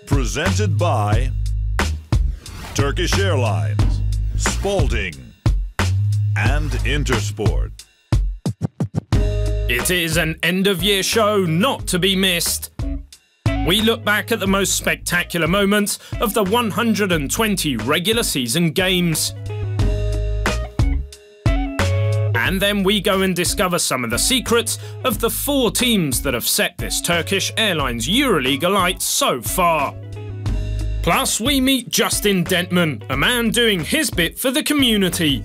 Presented by Turkish Airlines, Spalding, and Intersport. It is an end-of-year show not to be missed. We look back at the most spectacular moments of the 120 regular season games. And then we go and discover some of the secrets of the 4 teams that have set this Turkish Airlines Euroleague alight so far. Plus, we meet Justin Dentmon, a man doing his bit for the community.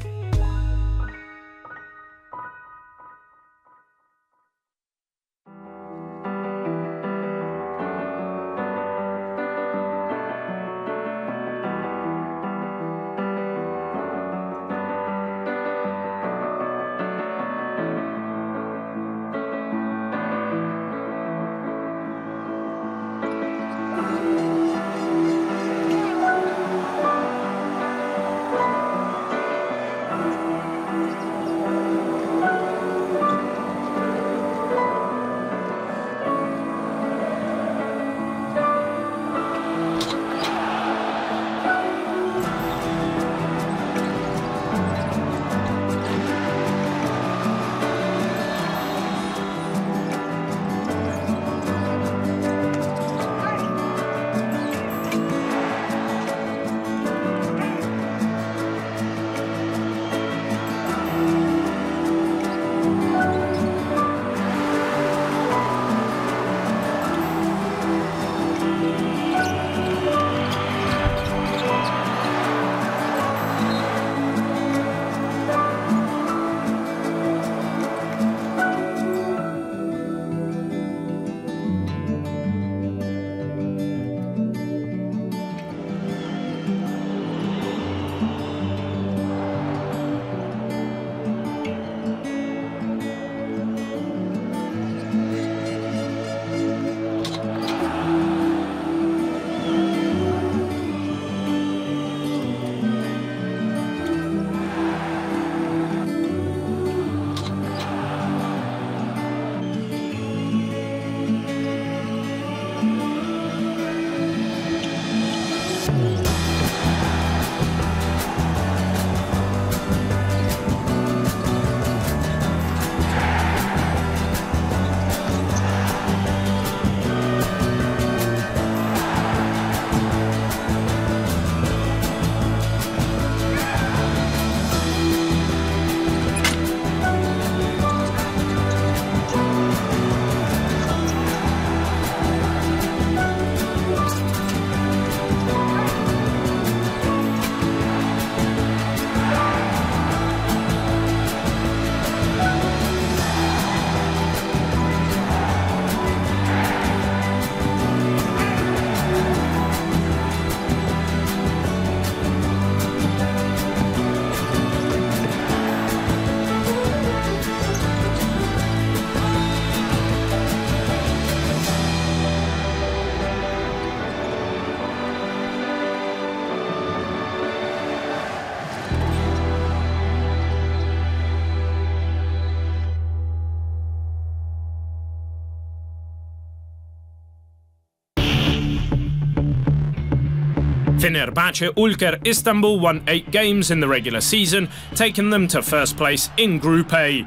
Fenerbahce Ülker Istanbul won 8 games in the regular season, taking them to first place in Group A.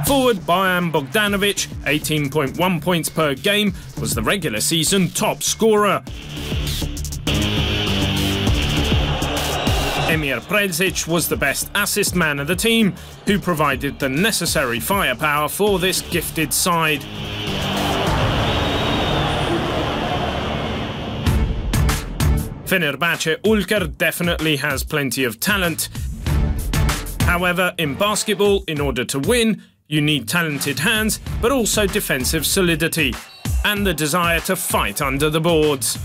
Forward Bojan Bogdanovic, 18.1 points per game, was the regular season top scorer. Emir Prezic was the best assist man of the team, who provided the necessary firepower for this gifted side. Fenerbahce Ülker definitely has plenty of talent. However, in basketball, in order to win, you need talented hands, but also defensive solidity, and the desire to fight under the boards.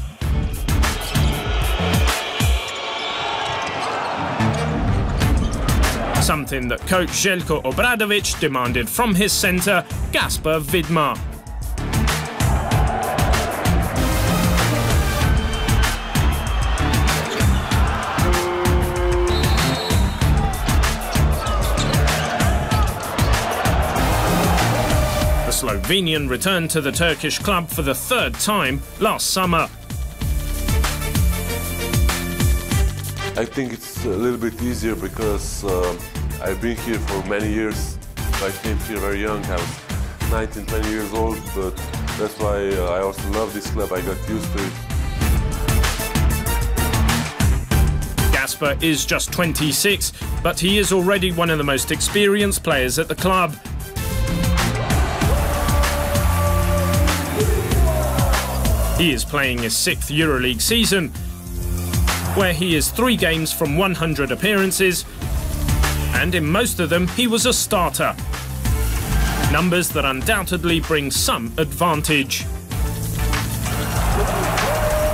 Something that coach Željko Obradović demanded from his centre, Gaspar Vidmar. Slovenian returned to the Turkish club for the third time last summer. I think it's a little bit easier because I've been here for many years. I came here very young. I was 19, 20 years old, but that's why I also love this club. I got used to it. Gasper is just 26, but he is already one of the most experienced players at the club. He is playing his 6th Euroleague season, where he is 3 games from 100 appearances, and in most of them he was a starter. Numbers that undoubtedly bring some advantage.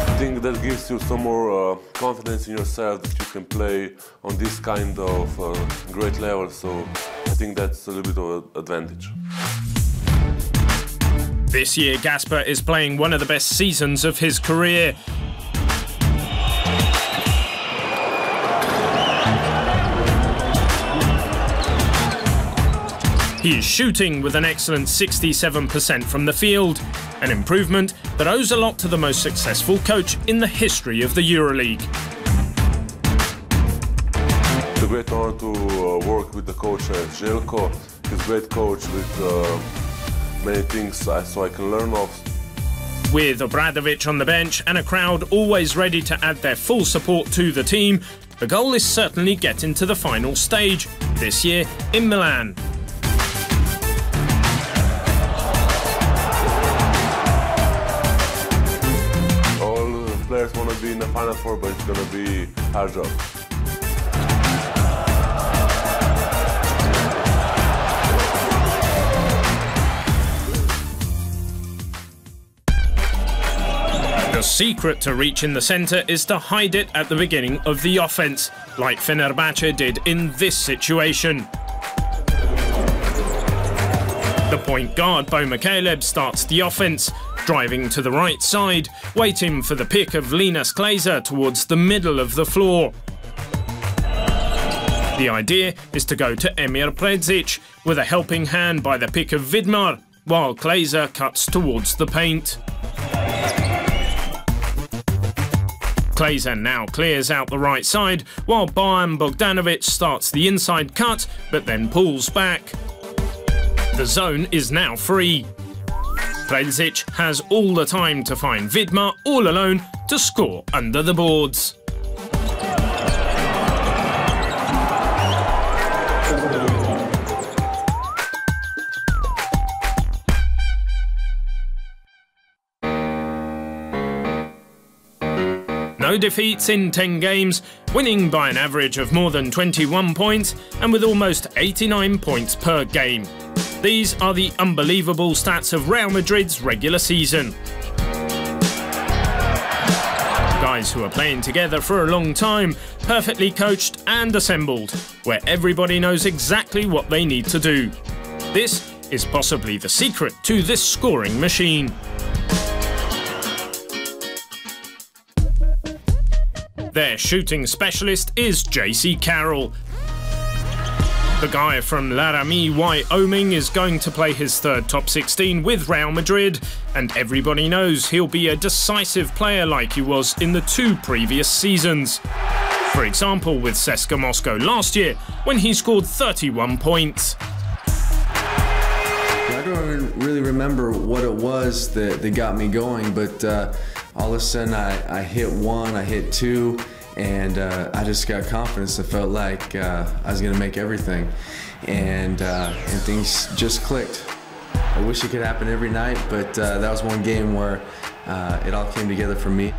I think that gives you some more confidence in yourself that you can play on this kind of great level, so I think that's a little bit of an advantage. This year Gasper is playing one of the best seasons of his career. He is shooting with an excellent 67% from the field, an improvement that owes a lot to the most successful coach in the history of the Euroleague. It's a great honor to work with the coach Željko. He's a great coach with many things so I can learn of. With Obradovic on the bench and a crowd always ready to add their full support to the team, the goal is certainly getting to the final stage, this year in Milan. Players want to be in the Final Four, but it's going to be a hard job. The secret to reaching the centre is to hide it at the beginning of the offence, like Fenerbahce did in this situation. The point guard, Bo Mikaleb, starts the offence, driving to the right side, waiting for the pick of Linus Kleiser towards the middle of the floor. The idea is to go to Emir Predzic with a helping hand by the pick of Vidmar, while Kleiser cuts towards the paint. Kleiser now clears out the right side, while Bojan Bogdanovic starts the inside cut, but then pulls back. The zone is now free. Predzic has all the time to find Vidmar all alone to score under the boards. No defeats in 10 games, winning by an average of more than 21 points and with almost 89 points per game. These are the unbelievable stats of Real Madrid's regular season. Guys who are playing together for a long time, perfectly coached and assembled, where everybody knows exactly what they need to do. This is possibly the secret to this scoring machine. Their shooting specialist is JC Carroll. The guy from Laramie, Wyoming, is going to play his 3rd top 16 with Real Madrid, and everybody knows he'll be a decisive player like he was in the 2 previous seasons. For example, with CSKA Moscow last year, when he scored 31 points. I don't really remember what it was that got me going, but all of a sudden I hit 1, I hit 2, and I just got confidence. I felt like I was going to make everything, and things just clicked. I wish it could happen every night, but that was one game where it all came together for me.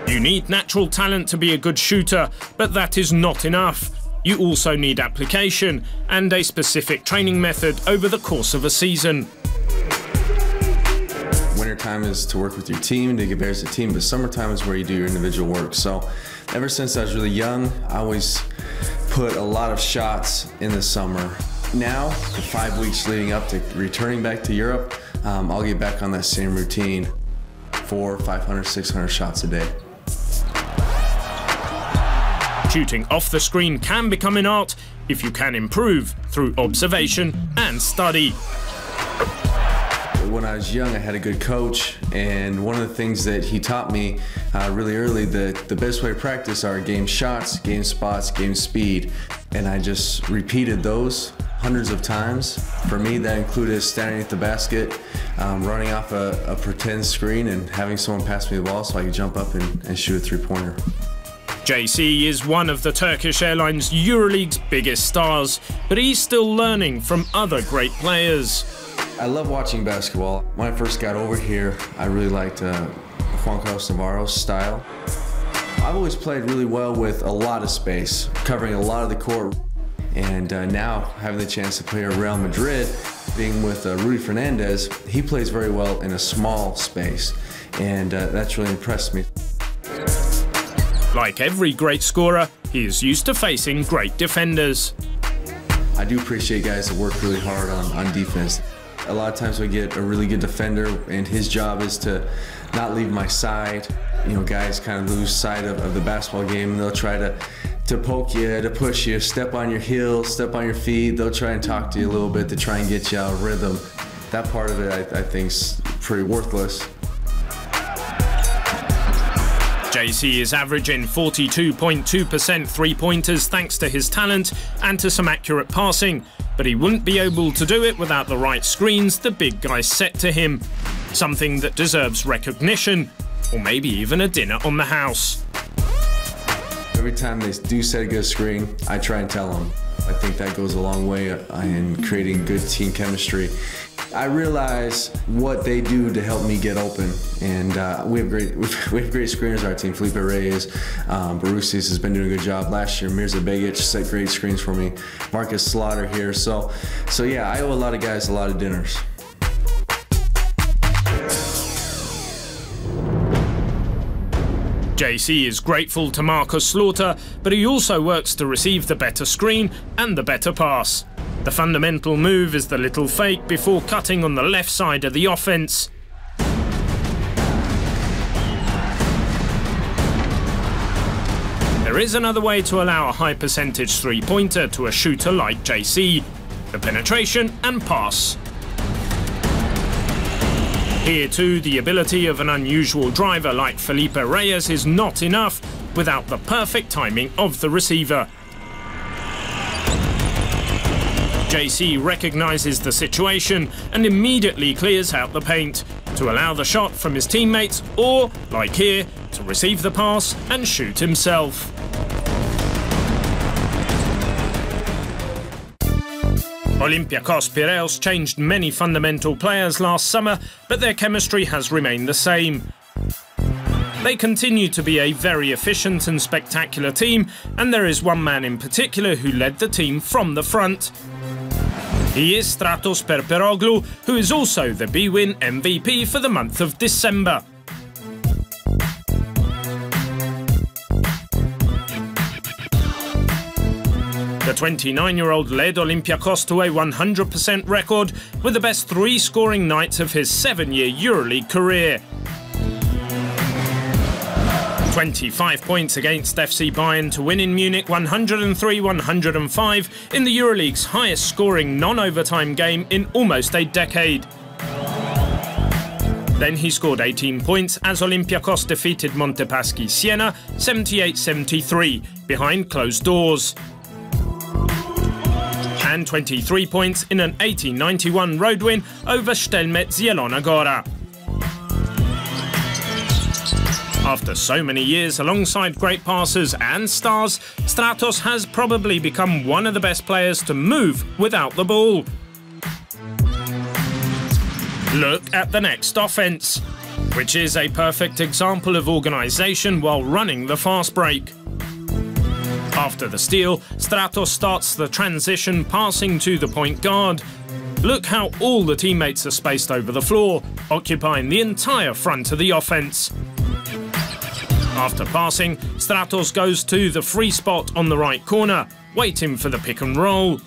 You need natural talent to be a good shooter, but that is not enough. You also need application and a specific training method over the course of a season. Wintertime is to work with your team, to get better as a team, but summertime is where you do your individual work. So ever since I was really young, I always put a lot of shots in the summer. Now, the 5 weeks leading up to returning back to Europe, I'll get back on that same routine. 400, 500, 600 shots a day. Shooting off the screen can become an art if you can improve through observation and study. when I was young, I had a good coach, and one of the things that he taught me really early, the best way to practice are game shots, game spots, game speed. And I just repeated those hundreds of times. For me, that included standing at the basket, running off a pretend screen and having someone pass me the ball so I could jump up and shoot a three-pointer. JC is one of the Turkish Airlines Euroleague's biggest stars, but he's still learning from other great players. I love watching basketball. When I first got over here, I really liked Juan Carlos Navarro's style. I've always played really well with a lot of space, covering a lot of the court. And now, having the chance to play at Real Madrid, being with Rudy Fernandez, he plays very well in a small space. And that's really impressed me. Like every great scorer, he is used to facing great defenders. I do appreciate guys that work really hard on defense. A lot of times we get a really good defender, and his job is to not leave my side. You know, guys kind of lose sight of the basketball game, and they'll try to poke you, to push you, step on your heels, step on your feet. They'll try and talk to you a little bit to try and get you out of rhythm. That part of it, I think, is pretty worthless. JC is averaging 42.2% three-pointers thanks to his talent and to some accurate passing, but he wouldn't be able to do it without the right screens the big guys set to him. Something that deserves recognition, or maybe even a dinner on the house. Every time they do set a good screen, I try and tell them. I think that goes a long way in creating good team chemistry. I realize what they do to help me get open, and we have great screeners on our team. Felipe Reyes, Barusis has been doing a good job. Last year, Mirza Begic set great screens for me. Marcus Slaughter here. So yeah, I owe a lot of guys a lot of dinners. JC is grateful to Marcus Slaughter, but he also works to receive the better screen and the better pass. The fundamental move is the little fake before cutting on the left side of the offense. There is another way to allow a high percentage three-pointer to a shooter like JC: the penetration and pass. Here too, the ability of an unusual driver like Felipe Reyes is not enough without the perfect timing of the receiver. JC recognises the situation and immediately clears out the paint to allow the shot from his teammates, or, like here, to receive the pass and shoot himself. Olympiacos Piraeus changed many fundamental players last summer, but their chemistry has remained the same. They continue to be a very efficient and spectacular team, and there is one man in particular who led the team from the front. He is Stratos Perperoglu, who is also the BWin MVP for the month of December. The 29-year-old led Olympiacos to a 100% record with the best 3 scoring nights of his 7-year EuroLeague career. 25 points against FC Bayern to win in Munich 103-105 in the EuroLeague's highest scoring non-overtime game in almost a decade. Then he scored 18 points as Olympiacos defeated Montepaschi Siena 78-73 behind closed doors. And 23 points in an 80-91 road win over Stelmet Zielona Góra. After so many years alongside great passers and stars, Stratos has probably become one of the best players to move without the ball. Look at the next offense, which is a perfect example of organisation while running the fast break. After the steal, Stratos starts the transition passing to the point guard. Look how all the teammates are spaced over the floor, occupying the entire front of the offense. After passing, Stratos goes to the free spot on the right corner, waiting for the pick and roll.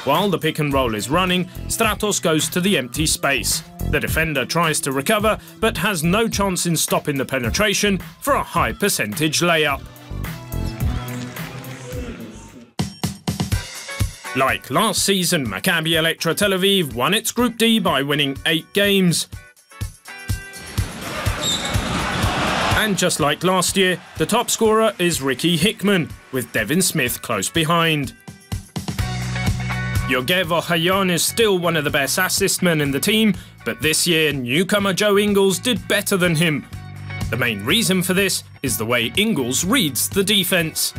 While the pick and roll is running, Stratos goes to the empty space. The defender tries to recover, but has no chance in stopping the penetration for a high percentage layup. Like last season, Maccabi Electra Tel Aviv won its Group D by winning 8 games. And just like last year, the top scorer is Ricky Hickman, with Devin Smith close behind. Yogev Ohayon is still one of the best assist men in the team, but this year newcomer Joe Ingles did better than him. The main reason for this is the way Ingles reads the defence.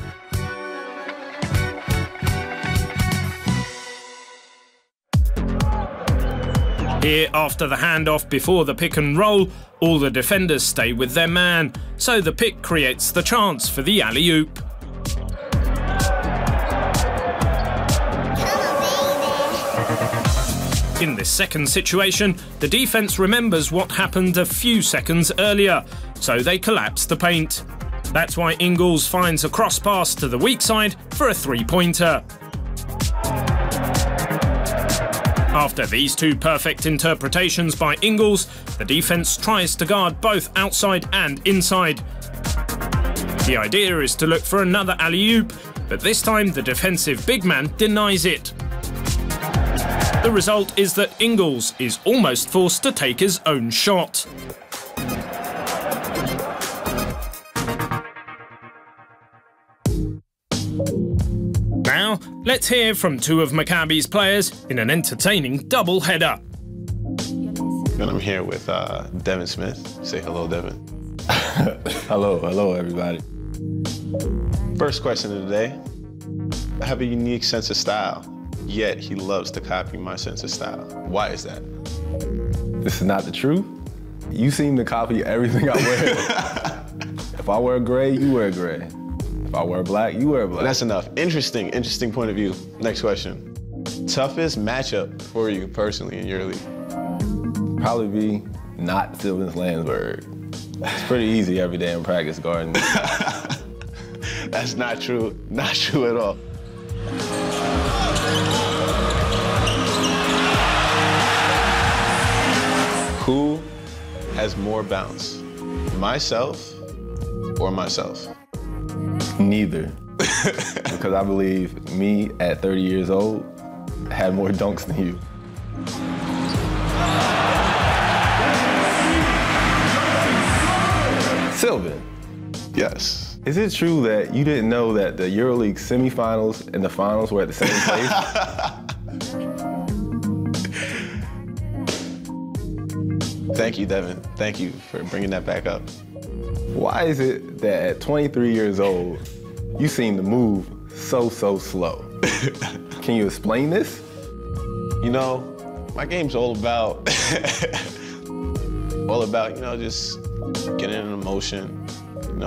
Here, after the handoff before the pick and roll, all the defenders stay with their man, so the pick creates the chance for the alley-oop. In this second situation, the defence remembers what happened a few seconds earlier, so they collapse the paint. That's why Ingles finds a cross pass to the weak side for a three-pointer. After these two perfect interpretations by Ingles, the defence tries to guard both outside and inside. The idea is to look for another alley-oop, but this time the defensive big man denies it. The result is that Ingles is almost forced to take his own shot. Now, let's hear from two of Maccabi's players in an entertaining doubleheader. And I'm here with Devin Smith. Say hello, Devin. Hello, everybody. First question of the day. I have a unique sense of style, yet he loves to copy my sense of style. Why is that? This is not the truth. You seem to copy everything I wear. If I wear gray, you wear gray. If I wear black, you wear black. That's enough. Interesting point of view. Next question. Toughest matchup for you personally in your league? Probably be not Sylvan Landsberg. It's pretty easy every day in practice guarding. That's not true. Not true at all. Who has more bounce? Myself or myself? Neither. Because I believe me at 30 years old had more dunks than you. Sylvan. Yes. Is it true that you didn't know that the EuroLeague semifinals and the finals were at the same place? Thank you, Devin. Thank you for bringing that back up. Why is it that at 23 years old, you seem to move so slow? Can you explain this? You know, my game's all about, just getting in motion,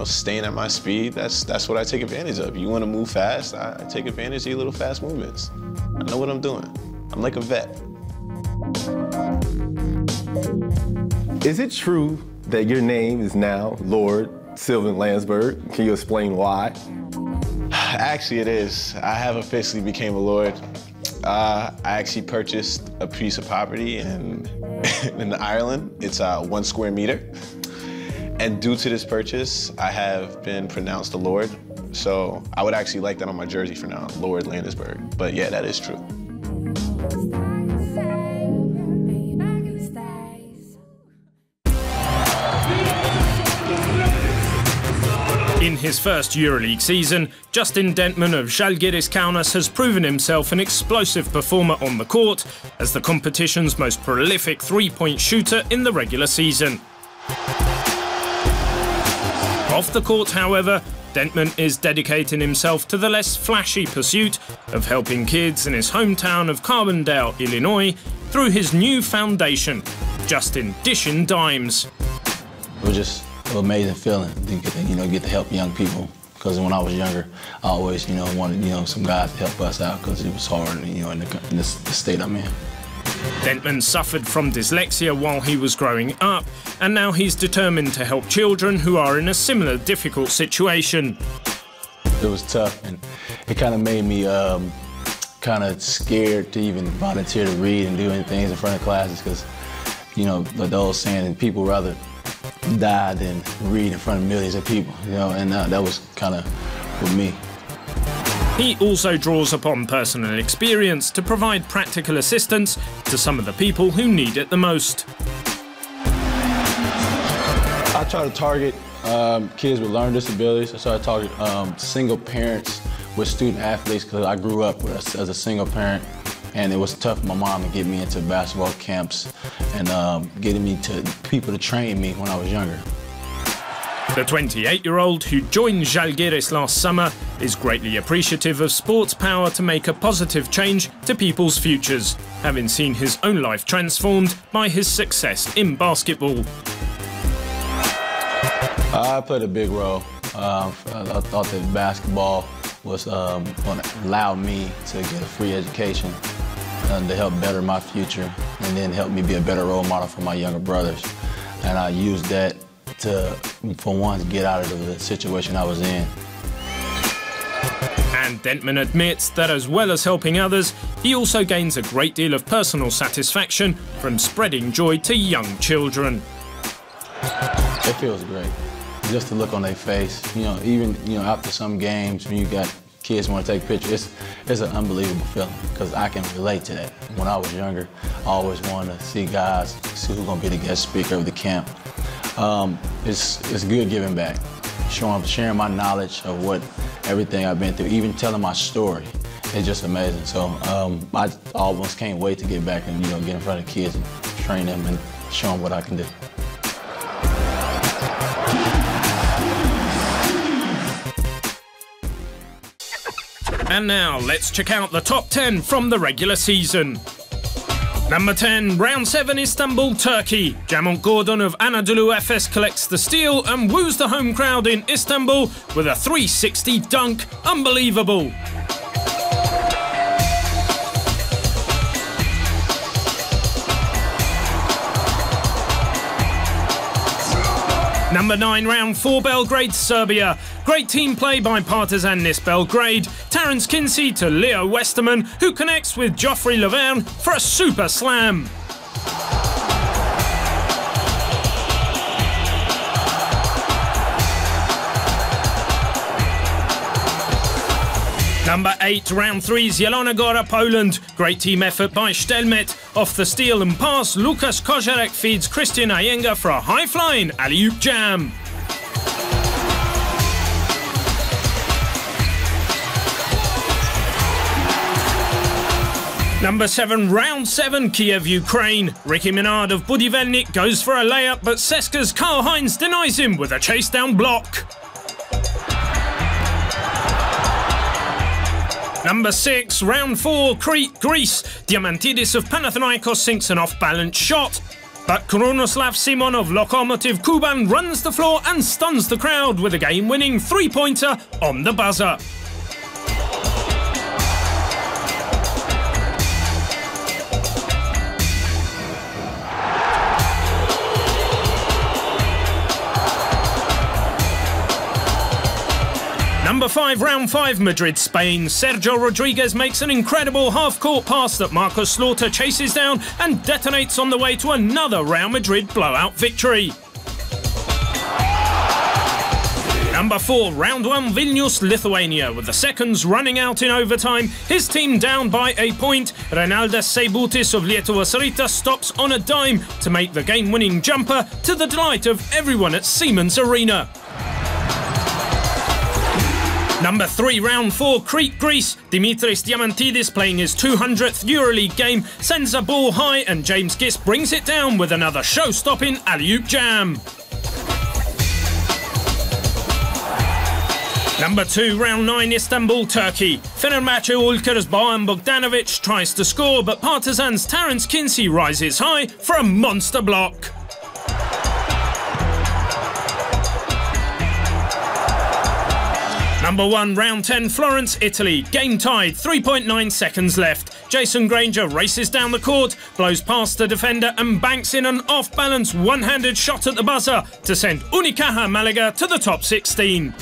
staying at my speed. That's what I take advantage of. You want to move fast, I take advantage of your little fast movements. I know what I'm doing. I'm like a vet. Is it true that your name is now Lord Sylvan Landsberg? Can you explain why? Actually, it is. I have officially became a lord. I actually purchased a piece of property in Ireland. It's 1 square meter. And due to this purchase, I have been pronounced a lord. So I would actually like that on my jersey for now, Lord Landisberg. But yeah, that is true. In his first EuroLeague season, Justin Dentmon of Žalgiris Kaunas has proven himself an explosive performer on the court as the competition's most prolific three-point shooter in the regular season. Off the court, however, Dentmon is dedicating himself to the less flashy pursuit of helping kids in his hometown of Carbondale, Illinois, through his new foundation, Justin Dishin Dimes. It was just an amazing feeling to get to help young people. Because when I was younger, I always, wanted, some guys to help us out because it was hard, in the state I'm in. Dentmon suffered from dyslexia while he was growing up, and now he's determined to help children who are in a similar difficult situation. It was tough, and it kind of made me kind of scared to even volunteer to read and do anything in front of classes because, the old saying, people rather die than read in front of millions of people, and that was kind of for me. He also draws upon personal experience to provide practical assistance to some of the people who need it the most. I try to target kids with learning disabilities. I try to target single parents with student athletes because I grew up as a single parent, and it was tough for my mom to get me into basketball camps and getting me to people to train me when I was younger. The 28-year-old who joined Žalgiris last summer is greatly appreciative of sport's power to make a positive change to people's futures, having seen his own life transformed by his success in basketball. I played a big role. I thought that basketball was going to allow me to get a free education to help better my future and then help me be a better role model for my younger brothers. And I used that to, for once, get out of the situation I was in. And Dentmon admits that as well as helping others, he also gains a great deal of personal satisfaction from spreading joy to young children. It feels great. Just to look on their face, even after some games when you got kids want to take pictures, it's an unbelievable feeling because I can relate to that. When I was younger, I always wanted to see guys, see who's going to be the guest speaker of the camp. It's good giving back, sharing my knowledge of everything I've been through, even telling my story. It's just amazing. So I almost can't wait to get back and get in front of kids and train them and show them what I can do. And now, let's check out the top 10 from the regular season. Number 10, Round 7, Istanbul, Turkey. Jamont Gordon of Anadolu Efes collects the steal and woos the home crowd in Istanbul with a 360 dunk. Unbelievable. Number 9, Round 4, Belgrade, Serbia. Great team play by Partizan Nis Belgrade. Terence Kinsey to Leo Westerman, who connects with Geoffrey Laverne for a super slam. Number 8, Round 3, Zielona Góra, Poland. Great team effort by Stelmet. Off the steal and pass, Lukas Kozarek feeds Christian Ayenga for a high-flying alley-oop jam. Number 7, Round 7, Kiev, Ukraine. Ricky Minard of Budivelnik goes for a layup, but Ceska's Karl Heinz denies him with a chase-down block. Number 6, Round 4, Crete, Greece. Diamantidis of Panathinaikos sinks an off-balance shot, but Krunoslav Simon of Lokomotiv Kuban runs the floor and stuns the crowd with a game-winning three-pointer on the buzzer. Number 5, Round 5, Madrid, Spain. Sergio Rodriguez makes an incredible half-court pass that Marcus Slaughter chases down and detonates on the way to another Real Madrid blowout victory. Number 4, Round 1, Vilnius, Lithuania. With the seconds running out in overtime, his team down by a point. Renaldas Seibutis of Lietuvos Rytas stops on a dime to make the game-winning jumper to the delight of everyone at Siemens Arena. Number 3, Round 4, Crete, Greece. Dimitris Diamantidis, playing his 200th Euroleague game, sends a ball high and James Gist brings it down with another show-stopping alley-oop jam. Number 2, Round 9, Istanbul, Turkey. Fenerbahce Ulker's Bojan Bogdanovic tries to score, but Partizan's Terence Kinsey rises high for a monster block. Number 1, Round 10, Florence, Italy. Game tied, 3.9 seconds left. Jason Granger races down the court, blows past the defender and banks in an off-balance one-handed shot at the buzzer to send Unicaja Malaga to the top 16.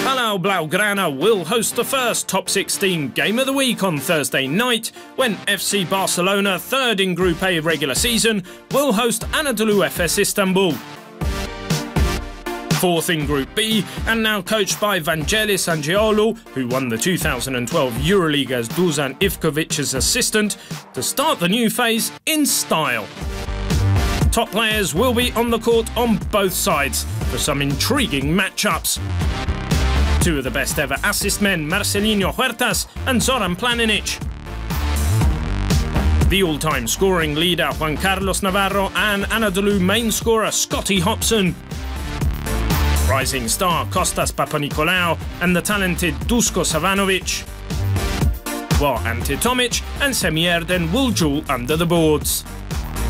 Palau Blaugrana will host the first top 16 game of the week on Thursday night when FC Barcelona, third in Group A regular season, will host Anadolu Efes Istanbul. Fourth in Group B, and now coached by Vangelis Angiolu, who won the 2012 Euroleague as Dusan Ivkovic's assistant, to start the new phase in style. Top players will be on the court on both sides for some intriguing matchups. Two of the best ever assist men, Marcelinho Huertas and Zoran Planinic. The all-time scoring leader, Juan Carlos Navarro, and Anadolu main scorer, Scotty Hobson. Rising star Kostas Papanikolaou and the talented Dusko Savanovic. While Ante Tomic and Semierden will duel under the boards.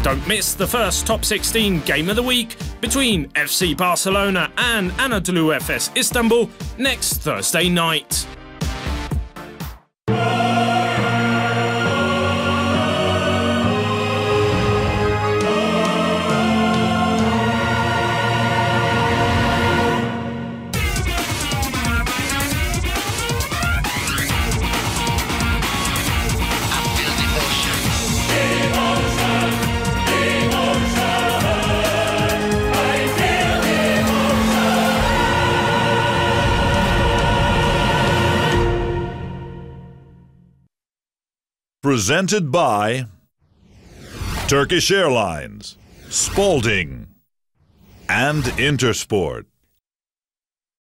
Don't miss the first top 16 game of the week between FC Barcelona and Anadolu Efes Istanbul next Thursday night. Presented by Turkish Airlines, Spalding, and Intersport.